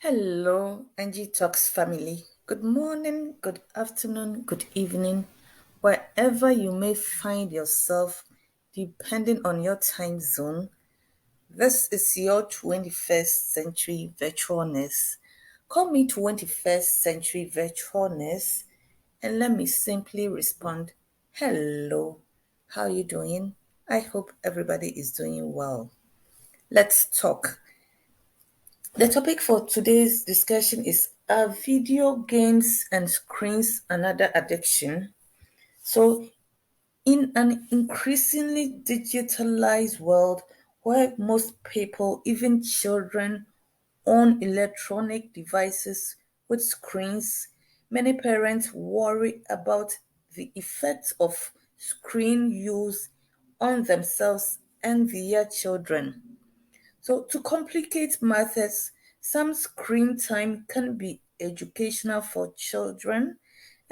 Hello, Angie Talks family. Good morning, good afternoon, good evening, wherever you may find yourself, depending on your time zone. This is your 21st century virtualness. Call me 21st century virtualness, and let me simply respond, hello, how are you doing? I hope everybody is doing well. Let's talk. The topic for today's discussion is Are video games and screens another addiction? So, in an increasingly digitalized world where most people, even children, own electronic devices with screens, many parents worry about the effects of screen use on themselves and their children. So, to complicate matters, some screen time can be educational for children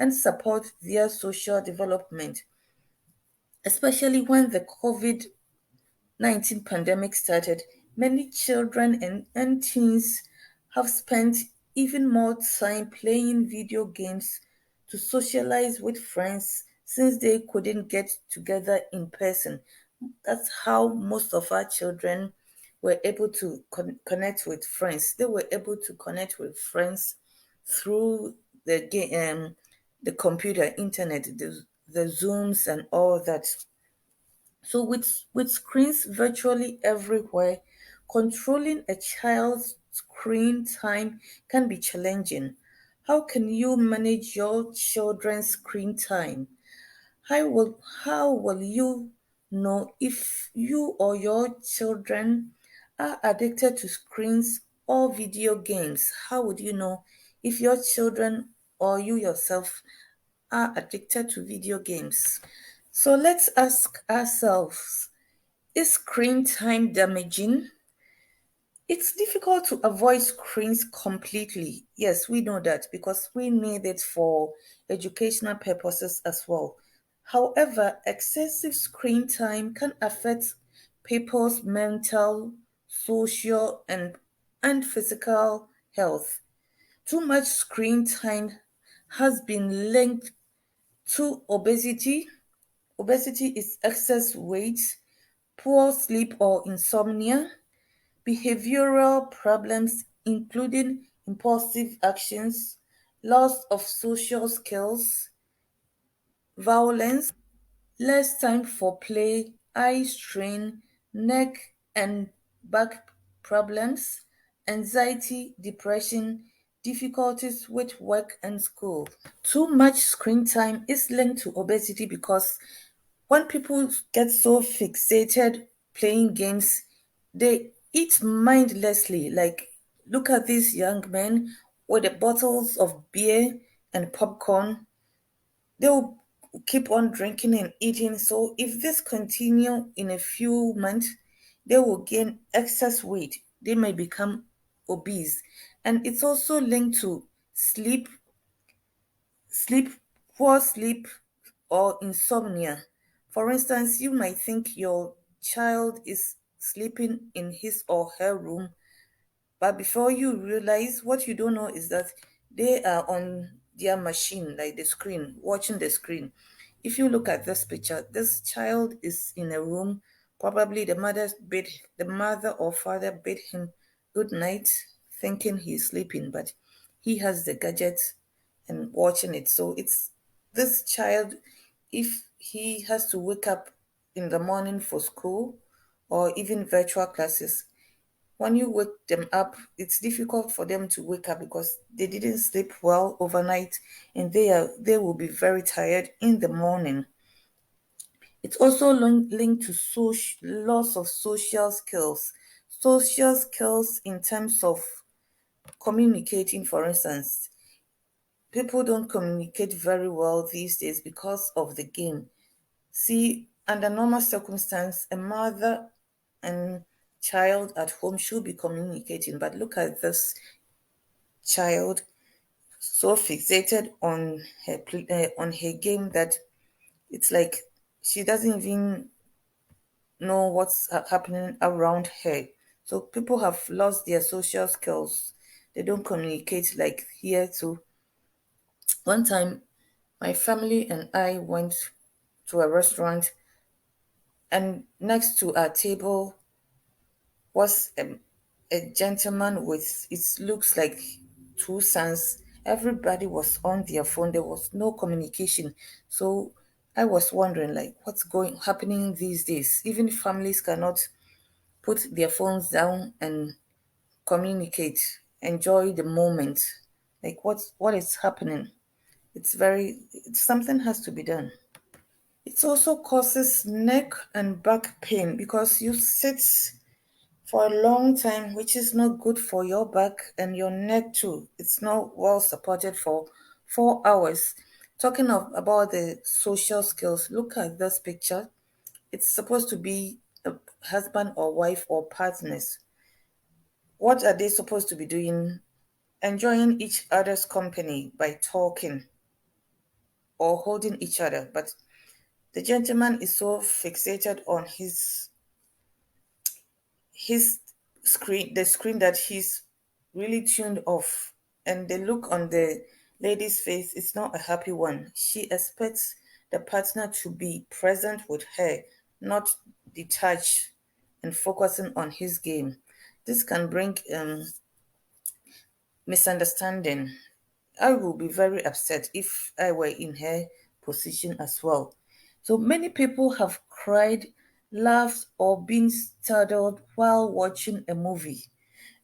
and support their social development, especially when the COVID-19 pandemic started. Many children and teens have spent even more time playing video games to socialize with friends since they couldn't get together in person. That's how most of our children were able to connect with friends. They were able to connect with friends through the game, the computer, internet, the Zooms, and all that. So with screens virtually everywhere, controlling a child's screen time can be challenging. How can you manage your children's screen time? How will you know if you or your children are addicted to screens or video games? How would you know if your children or you yourself are addicted to video games? So let's ask ourselves, is screen time damaging? It's difficult to avoid screens completely. Yes, we know that because we need it for educational purposes as well. However, excessive screen time can affect people's mental, social, and physical health. Too much screen time has been linked to obesity. Obesity is excess weight, poor sleep or insomnia, behavioral problems including impulsive actions, loss of social skills, violence, less time for play, eye strain, neck and back problems, anxiety, depression, difficulties with work and school. Too much screen time is linked to obesity because when people get so fixated playing games, they eat mindlessly. Like, look at these young men with the bottles of beer and popcorn. They'll keep on drinking and eating. So, if this continue in a few months, they will gain excess weight. They may become obese. And it's also linked to sleep, poor sleep, or insomnia. For instance, you might think your child is sleeping in his or her room, but before you realize, what you don't know is that they are on their machine, like the screen, watching the screen. If you look at this picture, this child is in a room. Probably the mother or father bid him good night, thinking he's sleeping, but he has the gadget and watching it. So it's this child, if he has to wake up in the morning for school or even virtual classes, when you wake them up, it's difficult for them to wake up because they didn't sleep well overnight, and they will be very tired in the morning. It's also linked to loss of social skills in terms of communicating. For instance, people don't communicate very well these days because of the game. See, under normal circumstance, a mother and child at home should be communicating, but look at this child, so fixated on on her game that it's like she doesn't even know what's happening around her. So people have lost their social skills. They don't communicate like here too. One time, my family and I went to a restaurant, and next to our table was a gentleman with it looks like two sons. Everybody was on their phone. There was no communication. So I was wondering like what's going happening these days. Even families cannot put their phones down and communicate, enjoy the moment. Like what is happening? Something has to be done. It also causes neck and back pain because you sit for a long time, which is not good for your back and your neck too. It's not well supported for 4 hours. Talking about the social skills, look at this picture. It's supposed to be a husband or wife or partners. What are they supposed to be doing? Enjoying each other's company by talking or holding each other. But the gentleman is so fixated on his screen, the screen, that he's really tuned off. And the look on the lady's face is not a happy one. She expects the partner to be present with her, not detached and focusing on his game. This can bring misunderstanding. I will be very upset if I were in her position as well. So many people have cried, laughed, or been startled while watching a movie.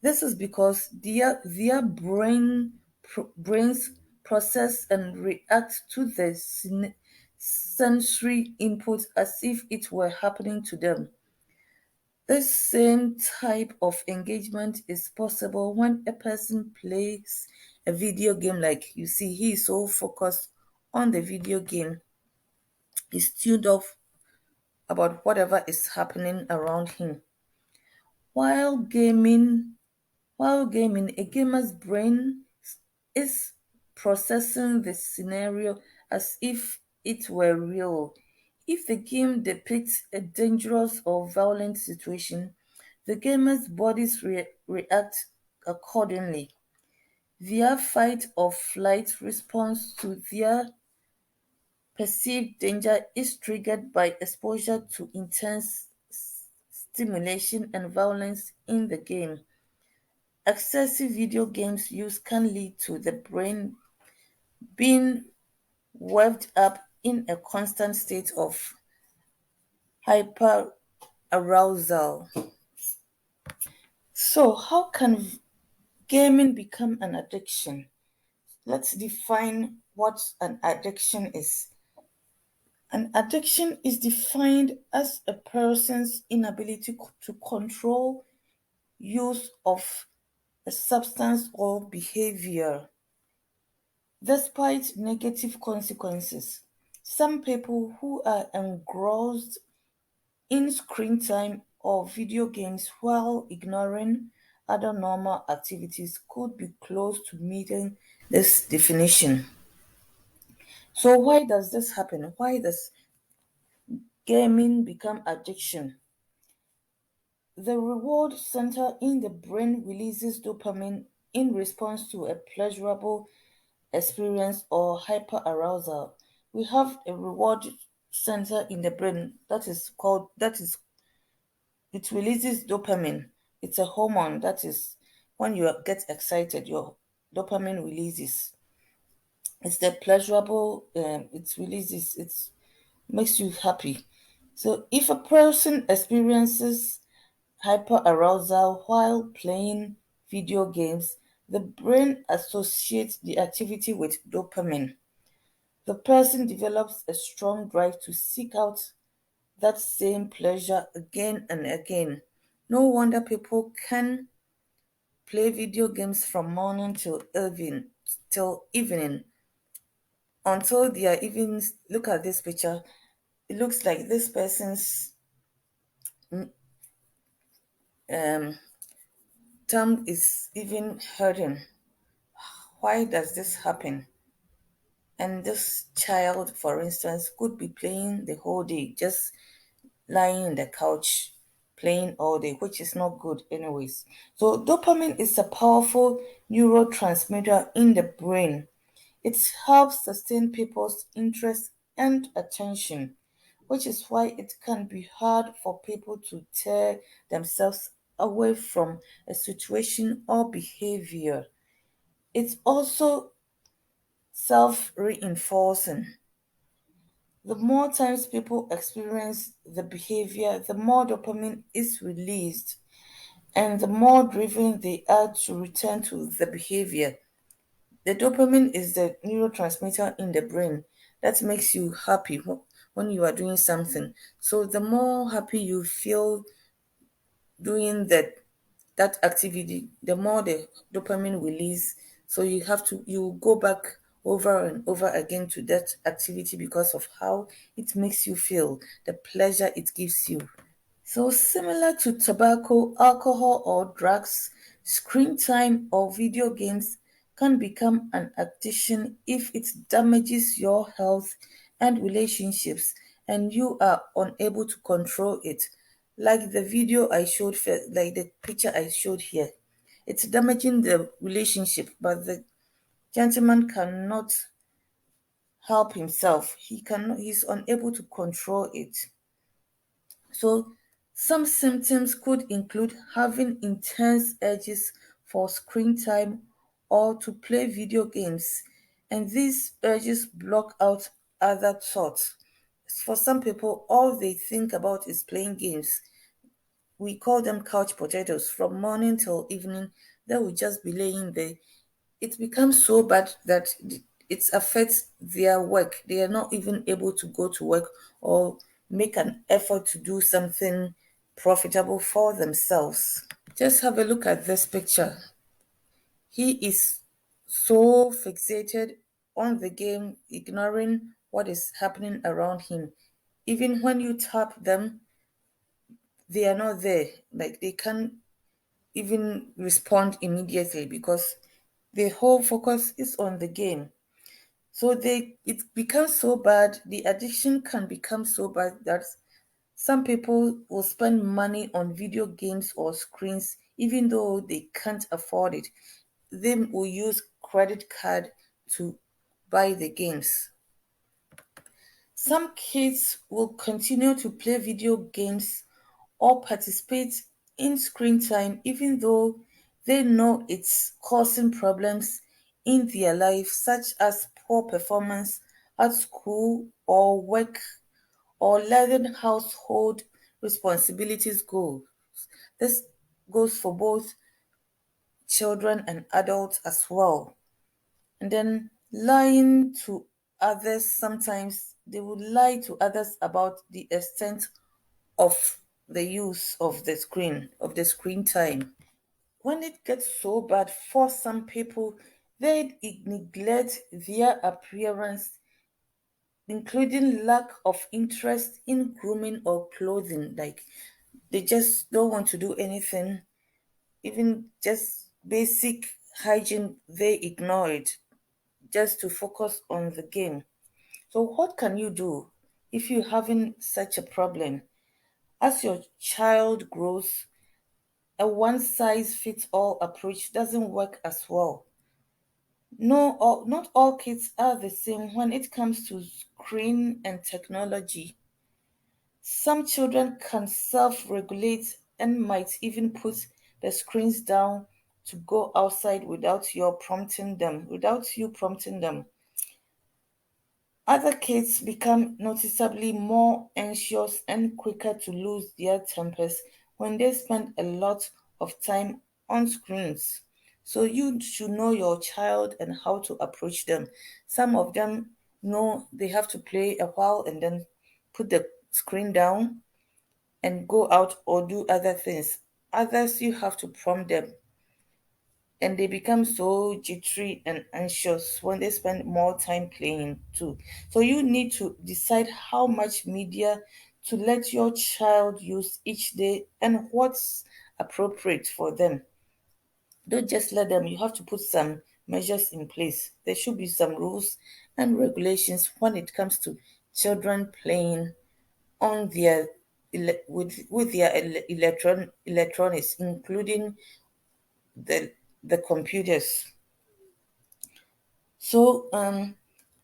This is because their brains process and react to the sensory input as if it were happening to them. This same type of engagement is possible when a person plays a video game. Like you see, he is so focused on the video game, he's tuned off about whatever is happening around him. While gaming, while gaming, a gamer's brain is processing the scenario as if it were real. If the game depicts a dangerous or violent situation, the gamer's bodies react accordingly. Their fight or flight response to their perceived danger is triggered by exposure to intense stimulation and violence in the game. Excessive video games use can lead to the brain being revved up in a constant state of hyperarousal. So, how can gaming become an addiction? Let's define what an addiction is. An addiction is defined as a person's inability to control use of a substance or behavior despite negative consequences. Some people who are engrossed in screen time or video games while ignoring other normal activities could be close to meeting this definition. So, why does this happen? Why does gaming become addiction? The reward center in the brain releases dopamine in response to a pleasurable experience or hyperarousal. We have a reward center in the brain that is it releases dopamine. It's a hormone that is when you get excited, your dopamine releases. It's the pleasurable. It releases. It makes you happy. So if a person experiences hyperarousal while playing video games, the brain associates the activity with dopamine. The person develops a strong drive to seek out that same pleasure again and again. No wonder people can play video games from morning till evening until they are even look at this picture. It looks like this person's um, thumb is even hurting. Why does this happen? And this child, for instance, could be playing the whole day, just lying on the couch playing all day, which is not good, anyways. So, dopamine is a powerful neurotransmitter in the brain. It helps sustain people's interest and attention, which is why it can be hard for people to tear themselves away from a situation or behavior. It's also self reinforcing. The more times people experience the behavior, the more dopamine is released and the more driven they are to return to the behavior. The dopamine is the neurotransmitter in the brain that makes you happy when you are doing something. So the more happy you feel doing that activity, the more the dopamine release. So you go back over and over again to that activity because of how it makes you feel, the pleasure it gives you. So, similar to tobacco, alcohol, or drugs, screen time or video games can become an addiction if it damages your health and relationships and you are unable to control it. Like the video I showed, like the picture I showed here, it's damaging the relationship, but the gentleman cannot help himself. He's unable to control it. So, some symptoms could include having intense urges for screen time or to play video games, and these urges block out other thoughts. For some people, all they think about is playing games. We call them couch potatoes. From morning till evening, they will just be laying there. It becomes so bad that it affects their work. They are not even able to go to work or make an effort to do something profitable for themselves. Just have a look at this picture. He is so fixated on the game, ignoring what is happening around him. Even when you tap them, they are not there. Like they can't even respond immediately because the whole focus is on the game. So it becomes so bad, the addiction can become so bad that some people will spend money on video games or screens even though they can't afford it. They will use credit card to buy the games. Some kids will continue to play video games or participate in screen time even though they know it's causing problems in their life, such as poor performance at school or work or letting household responsibilities go. This goes for both children and adults as well. And then lying to others, sometimes they would lie to others about the extent of the use of the screen time. When it gets so bad for some people, they neglect their appearance, including lack of interest in grooming or clothing. Like they just don't want to do anything, even just basic hygiene, they ignore it just to focus on the game. So, what can you do if you're having such a problem? As your child grows, a one size fits all approach doesn't work as well. Not all kids are the same when it comes to screen and technology. Some children can self regulate and might even put the screens down to go outside without you prompting them. Other kids become noticeably more anxious and quicker to lose their tempers when they spend a lot of time on screens. So you should know your child and how to approach them. Some of them know they have to play a while and then put the screen down and go out or do other things. Others, you have to prompt them and they become so jittery and anxious when they spend more time playing too. So you need to decide how much media to let your child use each day and what's appropriate for them. Don't just let them, you have to put some measures in place. There should be some rules and regulations when it comes to children playing on their with their electronics, including the computers. So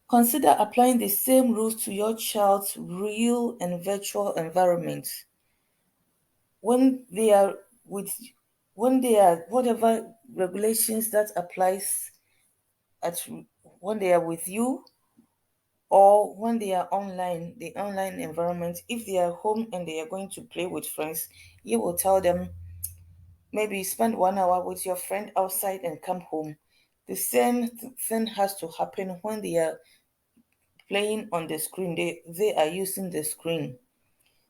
consider applying the same rules to your child's real and virtual environment when they are with when they are whatever regulations that applies at when they are with you, or when they are online, the online environment. If they are home and they are going to play with friends, you will tell them maybe spend 1 hour with your friend outside and come home. The same thing has to happen when they are playing on the screen. They are using the screen.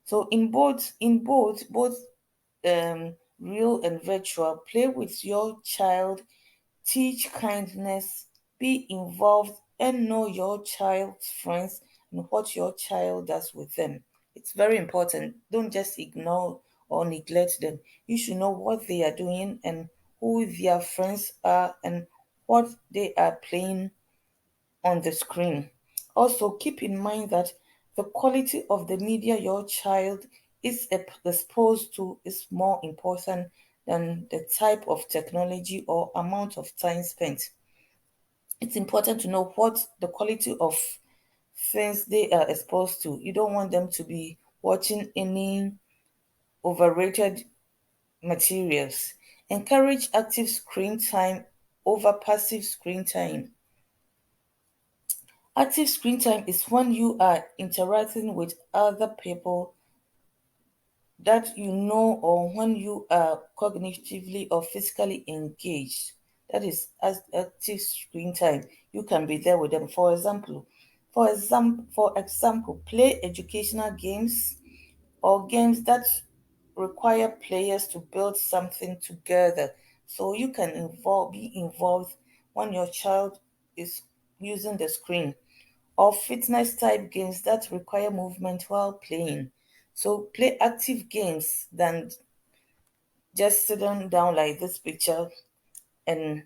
So in both real and virtual, play with your child, teach kindness, be involved, and know your child's friends and what your child does with them. It's very important. Don't just ignore or neglect them. You should know what they are doing and who their friends are and what they are playing on the screen. Also, keep in mind that the quality of the media your child is exposed to is more important than the type of technology or amount of time spent. It's important to know what the quality of things they are exposed to. You don't want them to be watching any overrated materials. Encourage active screen time over passive screen time. Active screen time is when you are interacting with other people that you know, or when you are cognitively or physically engaged. That is as active screen time. You can be there with them. For example, play educational games or games that require players to build something together. So you can be involved when your child is using the screen, or fitness type games that require movement while playing. So play active games than just sitting down like this picture and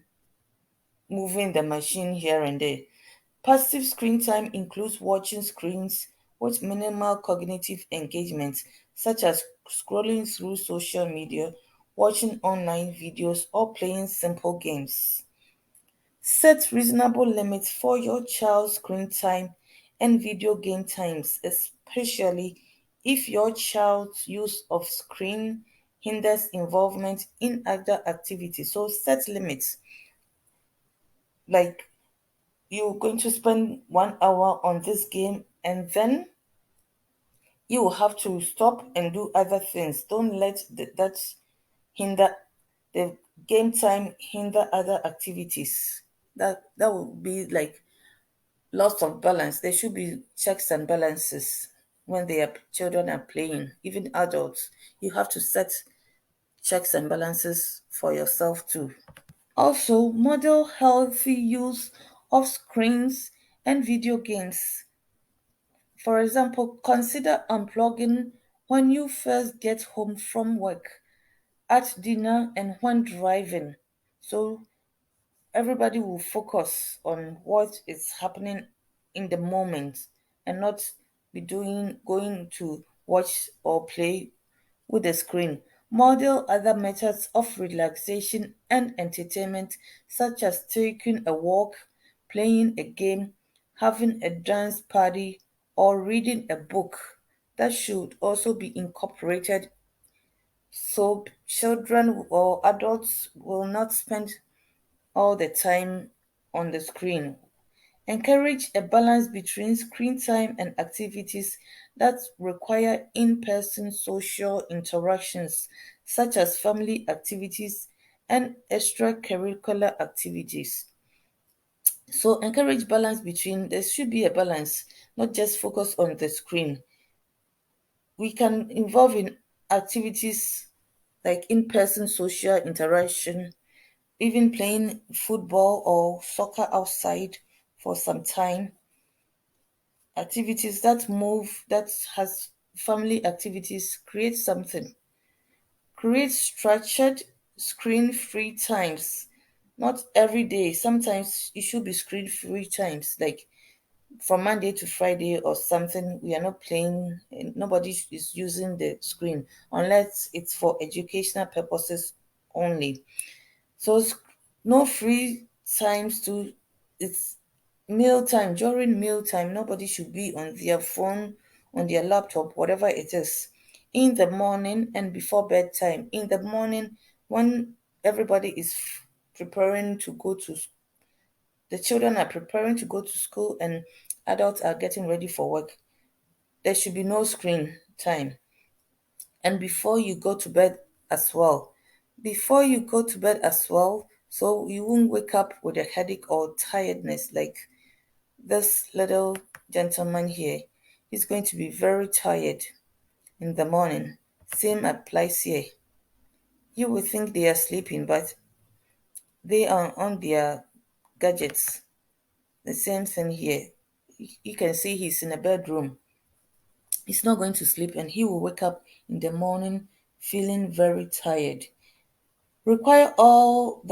moving the machine here and there. Passive screen time includes watching screens with minimal cognitive engagement, such as scrolling through social media, watching online videos, or playing simple games. Set reasonable limits for your child's screen time and video game times, especially if your child's use of screen hinders involvement in other activities. So set limits, like you're going to spend 1 hour on this game and then you will have to stop and do other things. Don't let that hinder the game time, hinder other activities. That would be like loss of balance. There should be checks and balances when children are playing, even adults. You have to set checks and balances for yourself too. Also, model healthy use of screens and video games. For example, consider unplugging when you first get home from work, at dinner, and when driving. So everybody will focus on what is happening in the moment and not be going to watch or play with the screen. Model other methods of relaxation and entertainment, such as taking a walk, playing a game, having a dance party, or reading a book. That should also be incorporated so children or adults will not spend all the time on the screen. Encourage a balance between screen time and activities that require in person social interactions, such as family activities and extracurricular activities. So, encourage balance there should be a balance, not just focus on the screen. We can involve in activities like in person social interaction, even playing football or soccer outside for some time. Activities that move, that has family activities, create something. Create structured screen free times. Not every day. Sometimes it should be screen free times, like from Monday to Friday or something, we are not playing, nobody is using the screen unless it's for educational purposes only. So no free times to it's meal time. During meal time, nobody should be on their phone, on their laptop, whatever it is. In the morning and before bedtime. In the morning, when everybody is preparing to go to the children are preparing to go to school and adults are getting ready for work. There should be no screen time. And before you go to bed as well. Before you go to bed as well, so you won't wake up with a headache or tiredness like this little gentleman here. He's going to be very tired in the morning. Same applies here. You would think they are sleeping, but they are on their gadgets. The same thing here. You can see he's in a bedroom. He's not going to sleep and he will wake up in the morning feeling very tired. Require all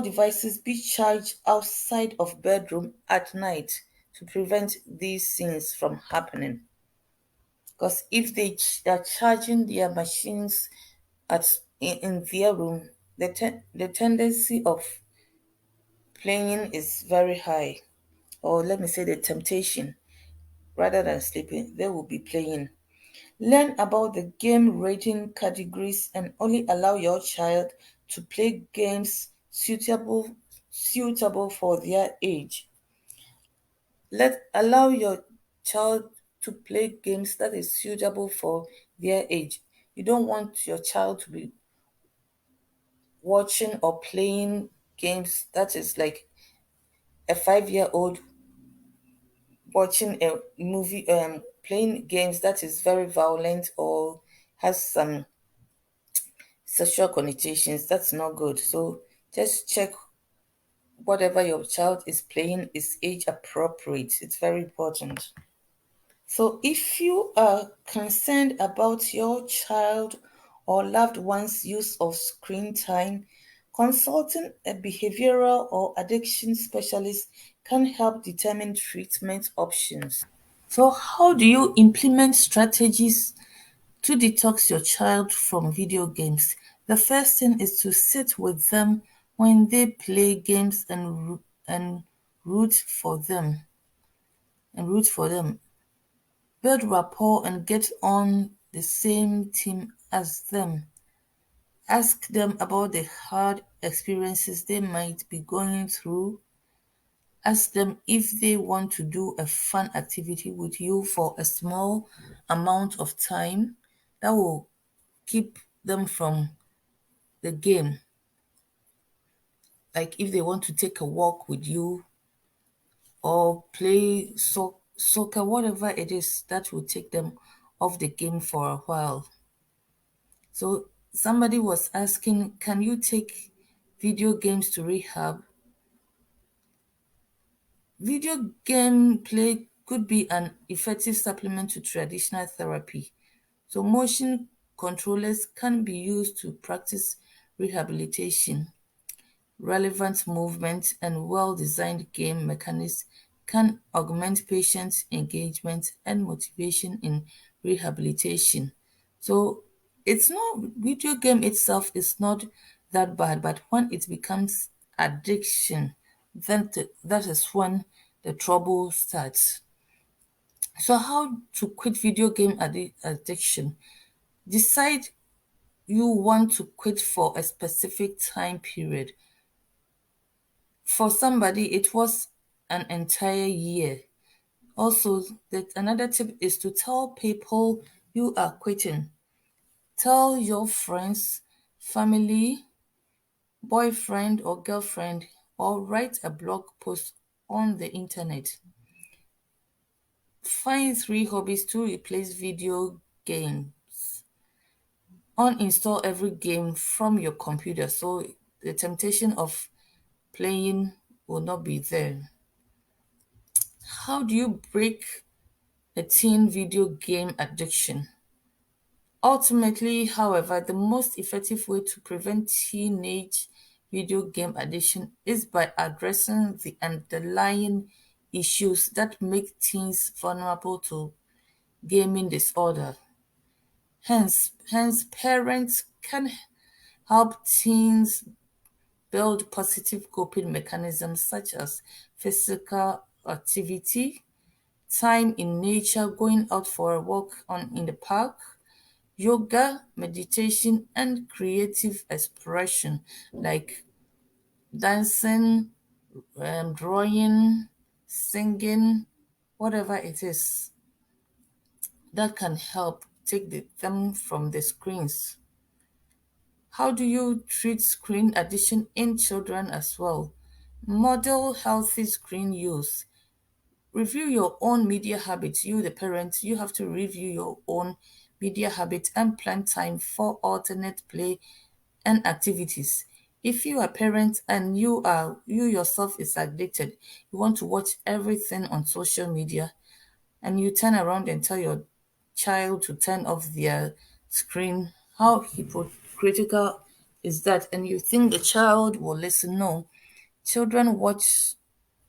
devices be charged outside of bedroom at night to prevent these things from happening. Because if are charging their machines in their room, the tendency of playing is very high. Or let me say the temptation, rather than sleeping, they will be playing. Learn about the game rating categories and only allow your child to play games suitable for their age. Allow your child to play games that is suitable for their age. You don't want your child to be watching or playing games that is like a 5 year old watching a movie playing games that is very violent or has some sexual connotations. That's not good. So just check whatever your child is playing is age appropriate. It's very important. So if you are concerned about your child or loved one's use of screen time, consulting a behavioral or addiction specialist can help determine treatment options. So how do you implement strategies to detox your child from video games? The first thing is to sit with them when they play games and root for them and root for them. Build rapport and get on the same team as them. Ask them about the hard experiences they might be going through. Ask them if they want to do a fun activity with you for a small amount of time that will keep them from the game. Like if they want to take a walk with you or play soccer, whatever it is that will take them off the game for a while. So somebody was asking, can you take video games to rehab? Video game play could be an effective supplement to traditional therapy. So motion controllers can be used to practice rehabilitation. Relevant movement and well-designed game mechanics can augment patient engagement and motivation in rehabilitation. So it's not video game itself is not that bad, but when it becomes addiction, then that is when the trouble starts. So how to quit video game addiction? Decide you want to quit for a specific time period. For somebody, it was an entire year. Also, that another tip is to tell people you are quitting. Tell your friends, family, boyfriend or girlfriend, or write a blog post on the internet. Find 3 hobbies to replace video games. Uninstall every game from your computer so the temptation of playing will not be there. How do you break a teen video game addiction? Ultimately, however, the most effective way to prevent teenage video game addiction is by addressing the underlying issues that make teens vulnerable to gaming disorder. Hence, parents can help teens build positive coping mechanisms such as physical activity, time in nature, going out for a walk in the park, yoga, meditation, and creative expression like dancing, drawing, singing, whatever it is that can help take them from the screens. How do you treat screen addiction in children as well? Model healthy screen use. Review your own media habits. You, the parents, you have to review your own media habits and plan time for alternate play and activities. If you are a parent and you yourself is addicted, you want to watch everything on social media, and you turn around and tell your child to turn off their screen, how hypocritical is that? And you think the child will listen? No, children watch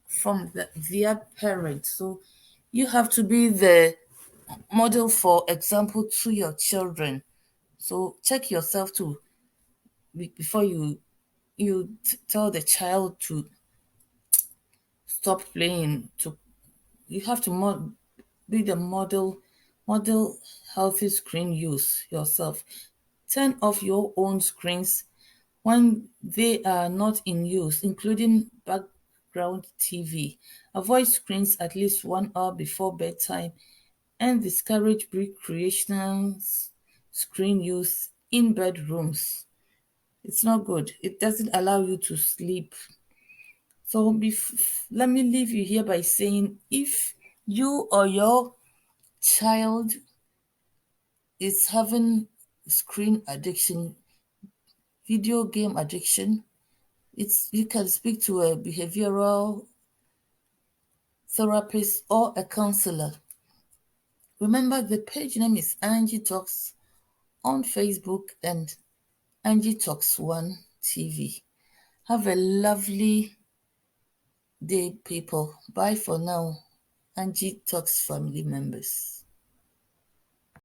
from their parents. So you have to be the model for example to your children. So check yourself too before you tell the child to stop playing. To you have to be the model healthy screen use yourself. Turn off your own screens when they are not in use, including background TV. Avoid screens at least 1 hour before bedtime and discourage recreational screen use in bedrooms. It's not good. It doesn't allow you to sleep. So let me leave you here by saying if you or your child is having screen addiction, video game addiction, you can speak to a behavioral therapist or a counselor. Remember, the page name is Angie Talks on Facebook and Angie Talks One TV. Have a lovely day, people. Bye for now. Angie Talks family members.